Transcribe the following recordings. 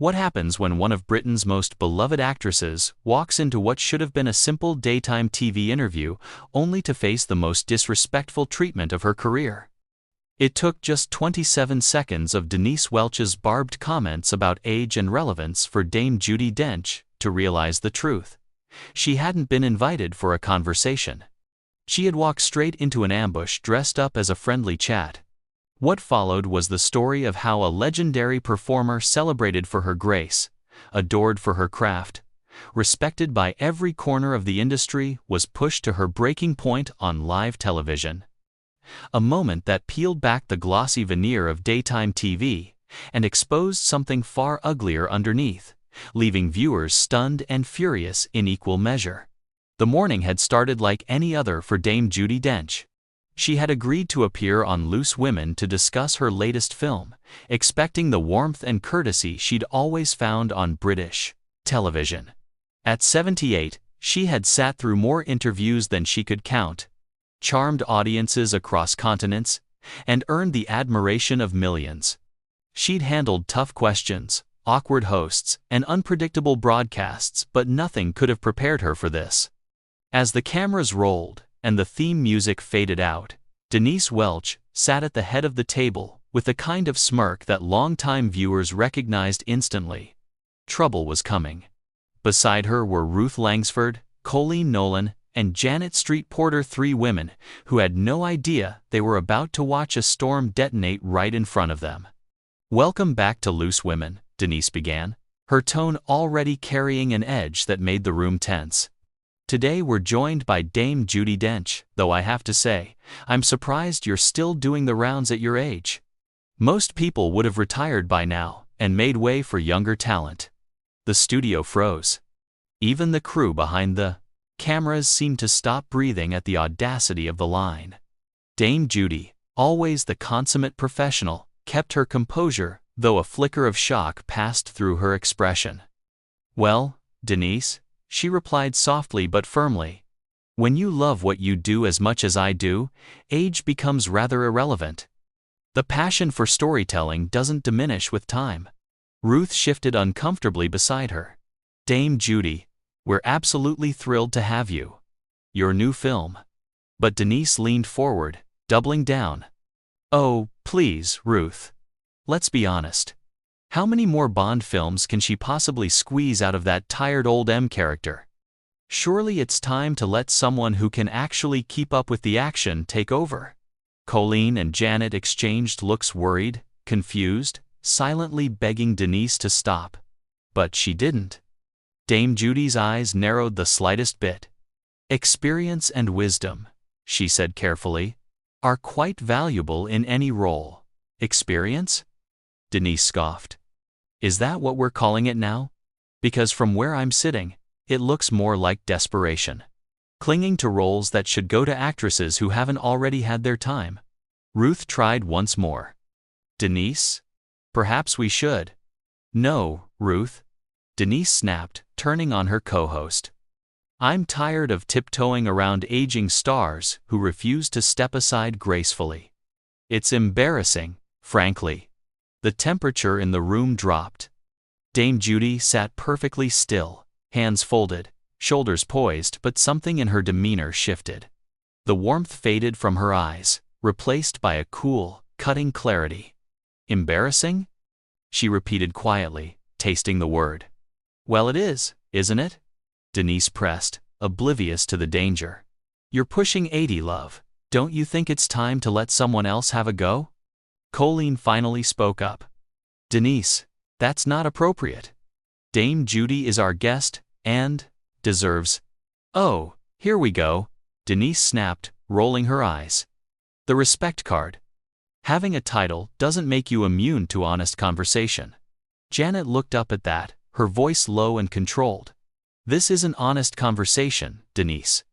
What happens when one of Britain's most beloved actresses walks into what should have been a simple daytime TV interview only to face the most disrespectful treatment of her career? It took just 27 seconds of Denise Welch's barbed comments about age and relevance for Dame Judi Dench to realize the truth. She hadn't been invited for a conversation. She had walked straight into an ambush dressed up as a friendly chat. What followed was the story of how a legendary performer celebrated for her grace, adored for her craft, respected by every corner of the industry, was pushed to her breaking point on live television. A moment that peeled back the glossy veneer of daytime TV and exposed something far uglier underneath, leaving viewers stunned and furious in equal measure. The morning had started like any other for Dame Judi Dench. She had agreed to appear on Loose Women to discuss her latest film, expecting the warmth and courtesy she'd always found on British television. At 78, she had sat through more interviews than she could count, charmed audiences across continents, and earned the admiration of millions. She'd handled tough questions, awkward hosts, and unpredictable broadcasts, but nothing could have prepared her for this. As the cameras rolled and the theme music faded out, Denise Welch sat at the head of the table with the kind of smirk that longtime viewers recognized instantly. Trouble was coming. Beside her were Ruth Langsford, Colleen Nolan, and Janet Street Porter, three women who had no idea they were about to watch a storm detonate right in front of them. "Welcome back to Loose Women," Denise began, her tone already carrying an edge that made the room tense. "Today we're joined by Dame Judi Dench, though I have to say, I'm surprised you're still doing the rounds at your age. Most people would have retired by now and made way for younger talent." The studio froze. Even the crew behind the cameras seemed to stop breathing at the audacity of the line. Dame Judi, always the consummate professional, kept her composure, though a flicker of shock passed through her expression. "Well, Denise," she replied softly but firmly, "when you love what you do as much as I do, age becomes rather irrelevant. The passion for storytelling doesn't diminish with time." Ruth shifted uncomfortably beside her. "Dame Judi, we're absolutely thrilled to have you. Your new film." But Denise leaned forward, doubling down. "Oh, please, Ruth. Let's be honest. How many more Bond films can she possibly squeeze out of that tired old M character? Surely it's time to let someone who can actually keep up with the action take over." Colleen and Janet exchanged looks, worried, confused, silently begging Denise to stop. But she didn't. Dame Judi's eyes narrowed the slightest bit. "Experience and wisdom," she said carefully, "are quite valuable in any role." "Experience?" Denise scoffed. "Is that what we're calling it now? Because from where I'm sitting, it looks more like desperation. Clinging to roles that should go to actresses who haven't already had their time." Ruth tried once more. "Denise? Perhaps we should." "No, Ruth," Denise snapped, turning on her co-host. "I'm tired of tiptoeing around aging stars who refuse to step aside gracefully. It's embarrassing, frankly." The temperature in the room dropped. Dame Judi sat perfectly still, hands folded, shoulders poised, but something in her demeanor shifted. The warmth faded from her eyes, replaced by a cool, cutting clarity. "Embarrassing?" she repeated quietly, tasting the word. "Well, it is, isn't it?" Denise pressed, oblivious to the danger. "You're pushing 80, love. Don't you think it's time to let someone else have a go?" Colleen finally spoke up. "Denise, that's not appropriate. Dame Judi is our guest and deserves—" "Oh, here we go," Denise snapped, rolling her eyes. "The respect card. Having a title doesn't make you immune to honest conversation." Janet looked up at that, her voice low and controlled. "This isn't honest conversation, Denise.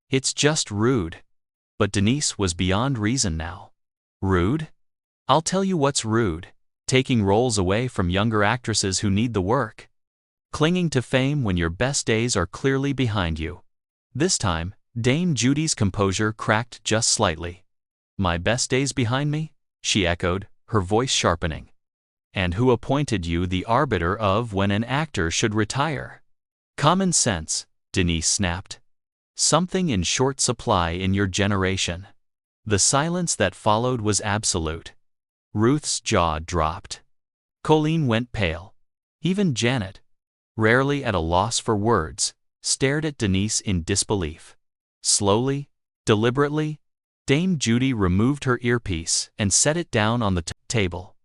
It's just rude." But Denise was beyond reason now. "Rude? I'll tell you what's rude. Taking roles away from younger actresses who need the work. Clinging to fame when your best days are clearly behind you." This time, Dame Judi's composure cracked just slightly. "My best days behind me?" she echoed, her voice sharpening. And who appointed you the arbiter of when an actor should retire? Common sense, Denise snapped. Something in short supply in your generation. The silence that followed was absolute. Ruth's jaw dropped. Colleen went pale. Even Janet, rarely at a loss for words, stared at Denise in disbelief. Slowly, deliberately, Dame Judi removed her earpiece and set it down on the table.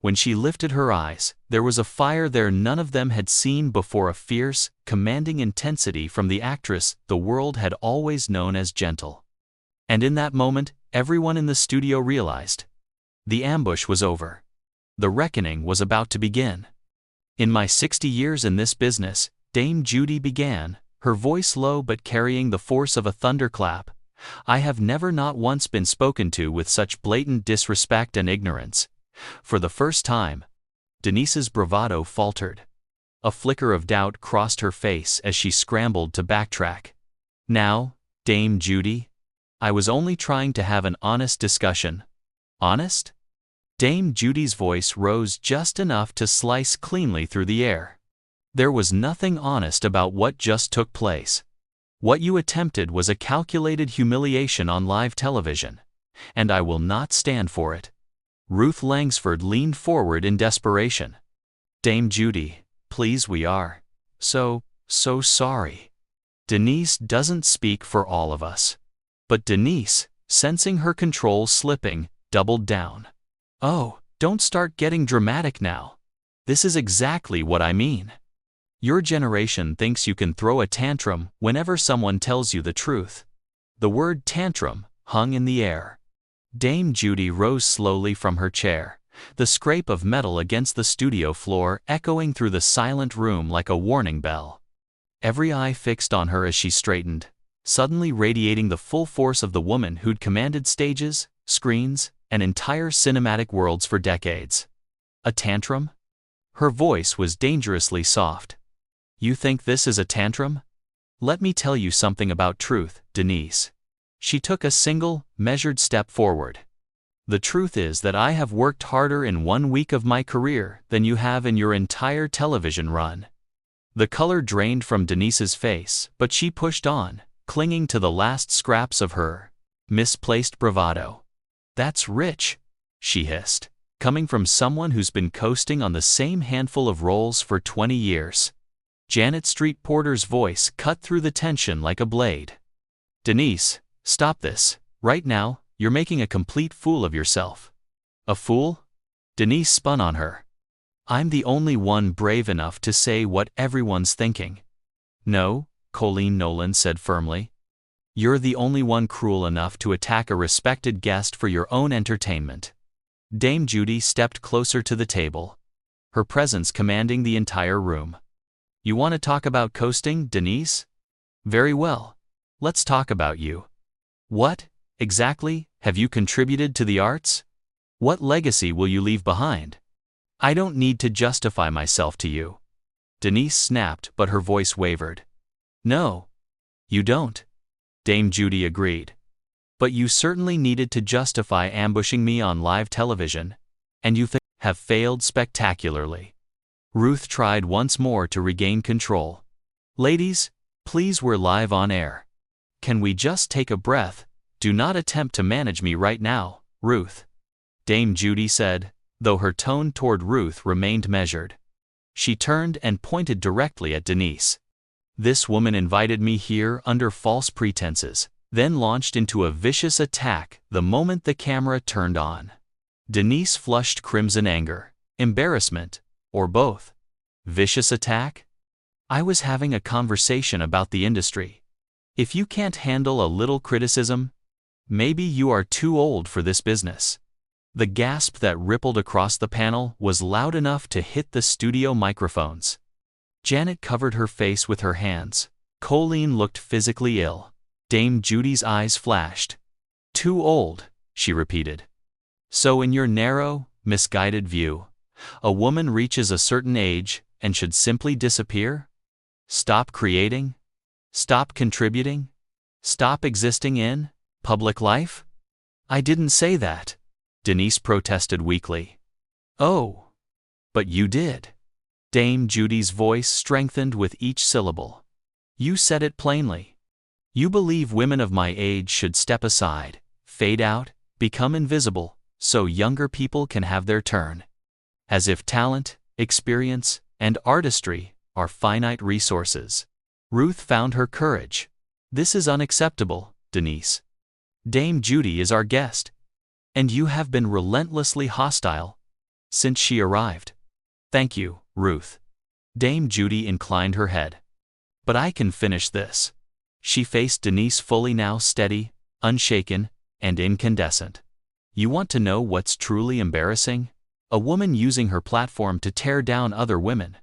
When she lifted her eyes, there was a fire there none of them had seen before, a fierce, commanding intensity from the actress the world had always known as gentle. And in that moment, everyone in the studio realized. The ambush was over. The reckoning was about to begin. In my 60 years in this business, Dame Judi began, her voice low but carrying the force of a thunderclap, I have never not once been spoken to with such blatant disrespect and ignorance. For the first time, Denise's bravado faltered. A flicker of doubt crossed her face as she scrambled to backtrack. Now, Dame Judi, I was only trying to have an honest discussion. Honest? Dame Judi's voice rose just enough to slice cleanly through the air. There was nothing honest about what just took place. What you attempted was a calculated humiliation on live television, and I will not stand for it. Ruth Langsford leaned forward in desperation. Dame Judi, please, we are so sorry. Denise doesn't speak for all of us. But Denise, sensing her control slipping, doubled down. Oh, don't start getting dramatic now. This is exactly what I mean. Your generation thinks you can throw a tantrum whenever someone tells you the truth. The word tantrum hung in the air. Dame Judi rose slowly from her chair, the scrape of metal against the studio floor echoing through the silent room like a warning bell. Every eye fixed on her as she straightened, suddenly radiating the full force of the woman who'd commanded stages, screens, and entire cinematic worlds for decades. A tantrum? Her voice was dangerously soft. You think this is a tantrum? Let me tell you something about truth, Denise. She took a single, measured step forward. The truth is that I have worked harder in 1 week of my career than you have in your entire television run. The color drained from Denise's face, but she pushed on, clinging to the last scraps of her misplaced bravado. That's rich, she hissed, coming from someone who's been coasting on the same handful of roles for 20 years. Janet Street Porter's voice cut through the tension like a blade. Denise, stop this, right now, you're making a complete fool of yourself. A fool? Denise spun on her. I'm the only one brave enough to say what everyone's thinking. No, Colleen Nolan said firmly. You're the only one cruel enough to attack a respected guest for your own entertainment. Dame Judi stepped closer to the table, her presence commanding the entire room. You want to talk about coasting, Denise? Very well. Let's talk about you. What, exactly, have you contributed to the arts? What legacy will you leave behind? I don't need to justify myself to you. Denise snapped, but her voice wavered. No, you don't. Dame Judi agreed. But you certainly needed to justify ambushing me on live television, and you have failed spectacularly. Ruth tried once more to regain control. Ladies, please, we're live on air. Can we just take a breath? Do not attempt to manage me right now, Ruth. Dame Judi said, though her tone toward Ruth remained measured. She turned and pointed directly at Denise. This woman invited me here under false pretenses, then launched into a vicious attack the moment the camera turned on. Denise flushed crimson anger, embarrassment, or both. Vicious attack? I was having a conversation about the industry. If you can't handle a little criticism, maybe you are too old for this business. The gasp that rippled across the panel was loud enough to hit the studio microphones. Janet covered her face with her hands. Colleen looked physically ill. Dame Judi's eyes flashed. Too old, she repeated. So in your narrow, misguided view, a woman reaches a certain age and should simply disappear? Stop creating? Stop contributing? Stop existing in public life? I didn't say that, Denise protested weakly. Oh, But you did. Dame Judi's voice strengthened with each syllable. You said it plainly. You believe women of my age should step aside, fade out, become invisible, so younger people can have their turn. As if talent, experience, and artistry are finite resources. Ruth found her courage. This is unacceptable, Denise. Dame Judi is our guest. And you have been relentlessly hostile since she arrived. Thank you, Ruth. Dame Judi inclined her head. But I can finish this. She faced Denise fully now, steady, unshaken, and incandescent. You want to know what's truly embarrassing? A woman using her platform to tear down other women.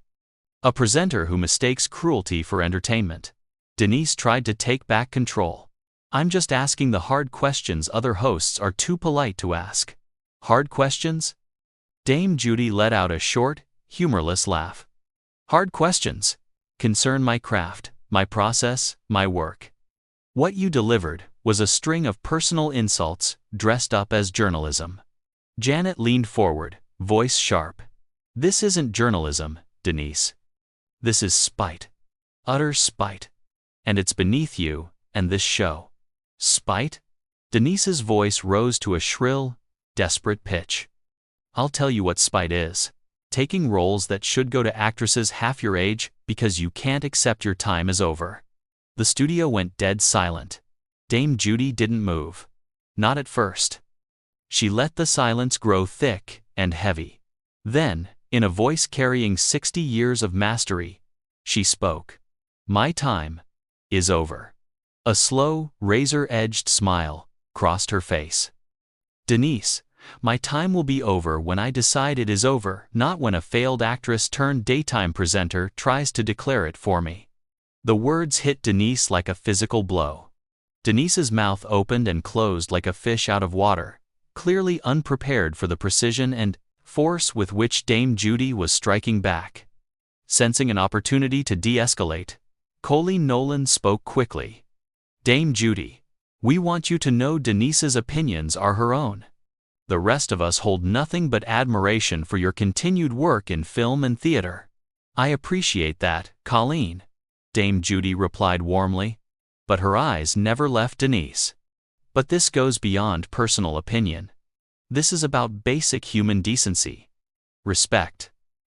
A presenter who mistakes cruelty for entertainment. Denise tried to take back control. I'm just asking the hard questions other hosts are too polite to ask. Hard questions? Dame Judi let out a short, humorless laugh. Hard questions concern my craft, my process, my work. What you delivered was a string of personal insults dressed up as journalism. Janet leaned forward, voice sharp. This isn't journalism, Denise. This is spite. Utter spite. And it's beneath you and this show. Spite? Denise's voice rose to a shrill, desperate pitch. I'll tell you what spite is. Taking roles that should go to actresses half your age because you can't accept your time is over. The studio went dead silent. Dame Judi didn't move. Not at first. She let the silence grow thick and heavy. Then, in a voice carrying 60 years of mastery, she spoke. My time is over. A slow, razor-edged smile crossed her face. Denise, my time will be over when I decide it is over, not when a failed actress turned daytime presenter tries to declare it for me. The words hit Denise like a physical blow. Denise's mouth opened and closed like a fish out of water, clearly unprepared for the precision and force with which Dame Judi was striking back. Sensing an opportunity to de-escalate, Colleen Nolan spoke quickly. Dame Judi, we want you to know Denise's opinions are her own. The rest of us hold nothing but admiration for your continued work in film and theater. I appreciate that, Colleen, Dame Judi replied warmly, but her eyes never left Denise. But this goes beyond personal opinion. This is about basic human decency. Respect.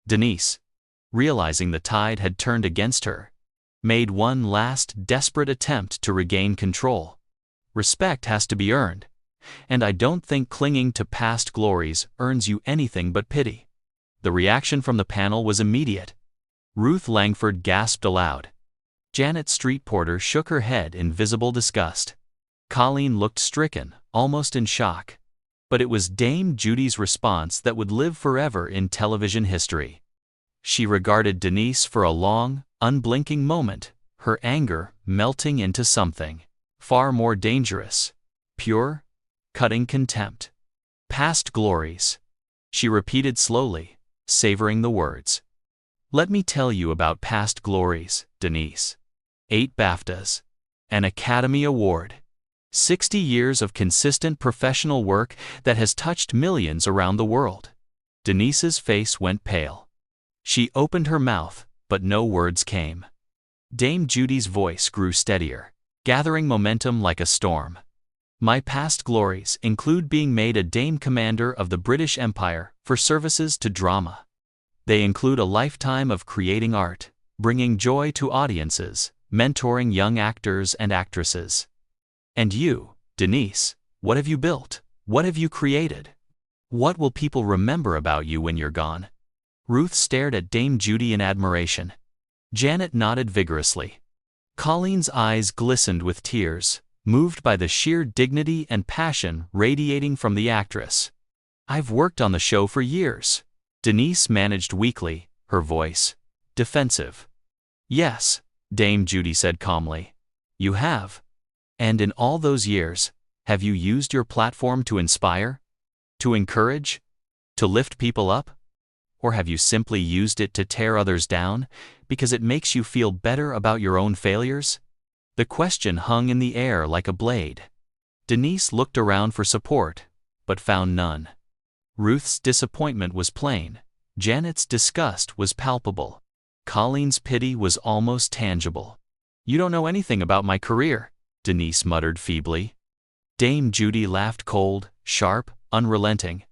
Denise, realizing the tide had turned against her, made one last desperate attempt to regain control. Respect has to be earned, and I don't think clinging to past glories earns you anything but pity. The reaction from the panel was immediate. Ruth Langford gasped aloud. Janet Streetporter shook her head in visible disgust. Colleen looked stricken, almost in shock. But it was Dame Judi's response that would live forever in television history. She regarded Denise for a long, unblinking moment, her anger melting into something far more dangerous, pure, cutting contempt. Past glories. She repeated slowly, savoring the words. Let me tell you about past glories, Denise. 8 BAFTAs. An Academy Award. 60 years of consistent professional work that has touched millions around the world. Denise's face went pale. She opened her mouth, but no words came. Dame Judi's voice grew steadier, gathering momentum like a storm. My past glories include being made a Dame Commander of the British Empire for services to drama. They include a lifetime of creating art, bringing joy to audiences, mentoring young actors and actresses. And you, Denise, what have you built? What have you created? What will people remember about you when you're gone? Ruth stared at Dame Judi in admiration. Janet nodded vigorously. Colleen's eyes glistened with tears, moved by the sheer dignity and passion radiating from the actress. I've worked on the show for years. Denise managed weakly, her voice defensive. Yes, Dame Judi said calmly. You have. And in all those years, have you used your platform to inspire? To encourage? To lift people up? Or have you simply used it to tear others down, because it makes you feel better about your own failures? The question hung in the air like a blade. Denise looked around for support, but found none. Ruth's disappointment was plain. Janet's disgust was palpable. Colleen's pity was almost tangible. "You don't know anything about my career," Denise muttered feebly. Dame Judi laughed cold, sharp, unrelenting.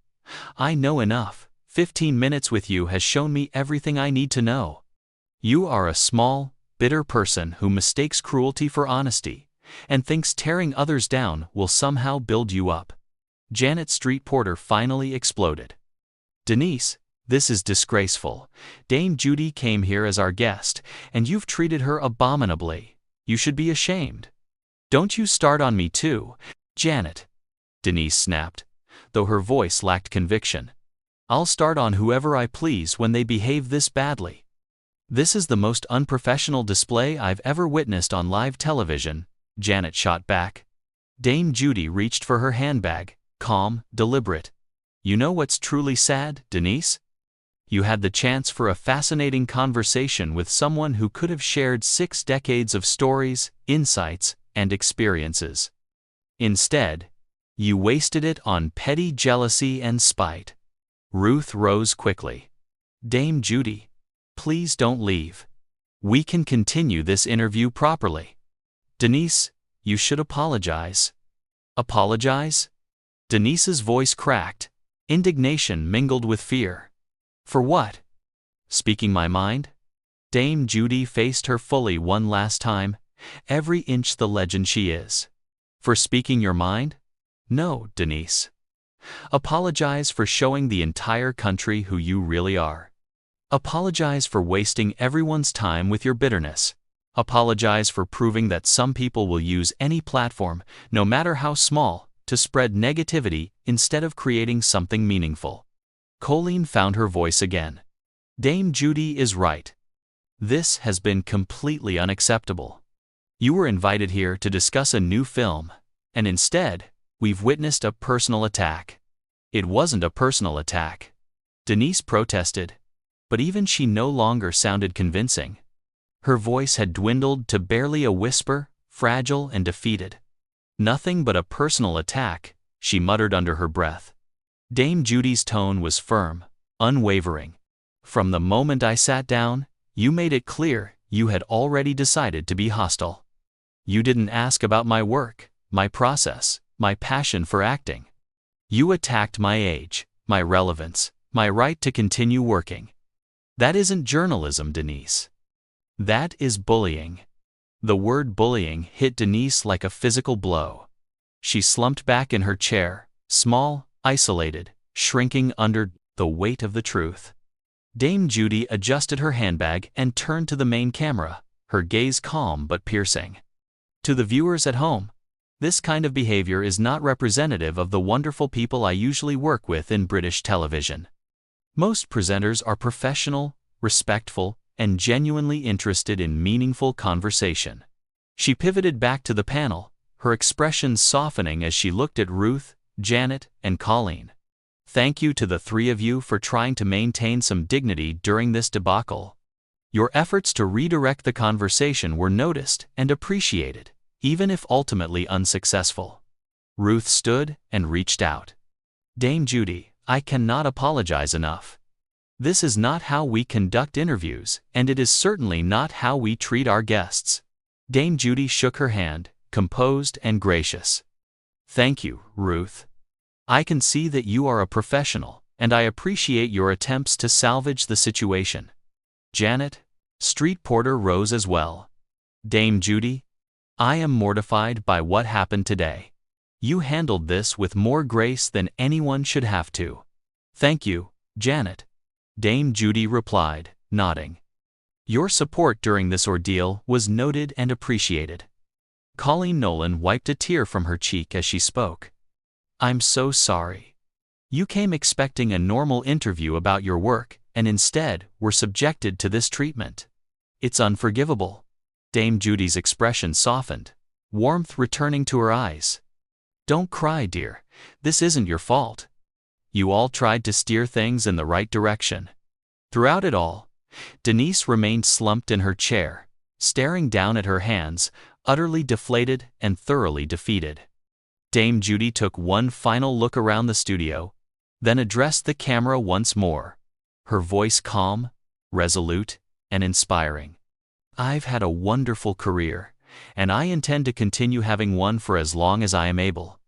"I know enough. 15 minutes with you has shown me everything I need to know. You are a small, bitter person who mistakes cruelty for honesty and thinks tearing others down will somehow build you up." Janet's street porter finally exploded. "Denise, this is disgraceful. Dame Judi came here as our guest, and you've treated her abominably. You should be ashamed." "Don't you start on me too, Janet," Denise snapped, though her voice lacked conviction. "I'll start on whoever I please when they behave this badly." "This is the most unprofessional display I've ever witnessed on live television," Janet shot back. Dame Judi reached for her handbag, calm, deliberate. "You know what's truly sad, Denise? You had the chance for a fascinating conversation with someone who could have shared 6 decades of stories, insights, and experiences. Instead, you wasted it on petty jealousy and spite." Ruth rose quickly. "Dame Judi, please don't leave. We can continue this interview properly." "Denise, you should apologize." "Apologize?" Denise's voice cracked, indignation mingled with fear. "For what? Speaking my mind?" Dame Judi faced her fully one last time, every inch the legend she is. "For speaking your mind? No, Denise. Apologize for showing the entire country who you really are. Apologize for wasting everyone's time with your bitterness. Apologize for proving that some people will use any platform, no matter how small, to spread negativity instead of creating something meaningful." Colleen found her voice again. "Dame Judi is right. This has been completely unacceptable. You were invited here to discuss a new film, and instead, we've witnessed a personal attack." "It wasn't a personal attack," Denise protested, but even she no longer sounded convincing. Her voice had dwindled to barely a whisper, fragile and defeated. "Nothing but a personal attack," she muttered under her breath. Dame Judi's tone was firm, unwavering. "From the moment I sat down, you made it clear you had already decided to be hostile. You didn't ask about my work, my process, my passion for acting. You attacked my age, my relevance, my right to continue working. That isn't journalism, Denise. That is bullying." The word bullying hit Denise like a physical blow. She slumped back in her chair, small, isolated, shrinking under the weight of the truth. Dame Judi adjusted her handbag and turned to the main camera, her gaze calm but piercing. "To the viewers at home, this kind of behavior is not representative of the wonderful people I usually work with in British television. Most presenters are professional, respectful, and genuinely interested in meaningful conversation." She pivoted back to the panel, her expression softening as she looked at Ruth, Janet, and Colleen. "Thank you to the 3 of you for trying to maintain some dignity during this debacle. Your efforts to redirect the conversation were noticed and appreciated, even if ultimately unsuccessful." Ruth stood and reached out. "Dame Judi, I cannot apologize enough. This is not how we conduct interviews, and it is certainly not how we treat our guests." Dame Judi shook her hand, composed and gracious. "Thank you, Ruth. I can see that you are a professional, and I appreciate your attempts to salvage the situation." Janet, street porter, rose as well. "Dame Judi, I am mortified by what happened today. You handled this with more grace than anyone should have to." "Thank you, Janet," Dame Judi replied, nodding. "Your support during this ordeal was noted and appreciated." Colleen Nolan wiped a tear from her cheek as she spoke. "I'm so sorry. You came expecting a normal interview about your work, and instead were subjected to this treatment. It's unforgivable." Dame Judi's expression softened, warmth returning to her eyes. "Don't cry, dear. This isn't your fault. You all tried to steer things in the right direction." Throughout it all, Denise remained slumped in her chair, staring down at her hands, utterly deflated and thoroughly defeated. Dame Judi took one final look around the studio, then addressed the camera once more. her voice calm, resolute, and inspiring. "I've had a wonderful career, and I intend to continue having one for as long as I am able.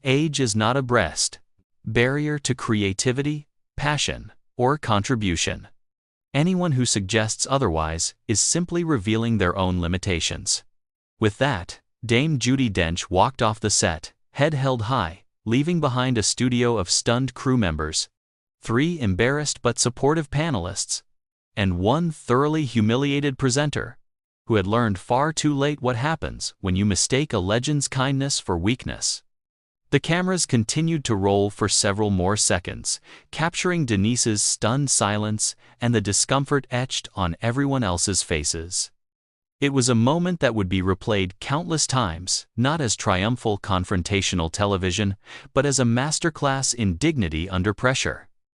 Age is not a barrier to creativity, passion, or contribution. Anyone who suggests otherwise is simply revealing their own limitations." With that, Dame Judi Dench walked off the set, head held high, leaving behind a studio of stunned crew members, 3 embarrassed but supportive panelists, and 1 thoroughly humiliated presenter, who had learned far too late what happens when you mistake a legend's kindness for weakness. The cameras continued to roll for several more seconds, capturing Denise's stunned silence and the discomfort etched on everyone else's faces. It was a moment that would be replayed countless times, not as triumphal confrontational television, but as a masterclass in dignity under pressure.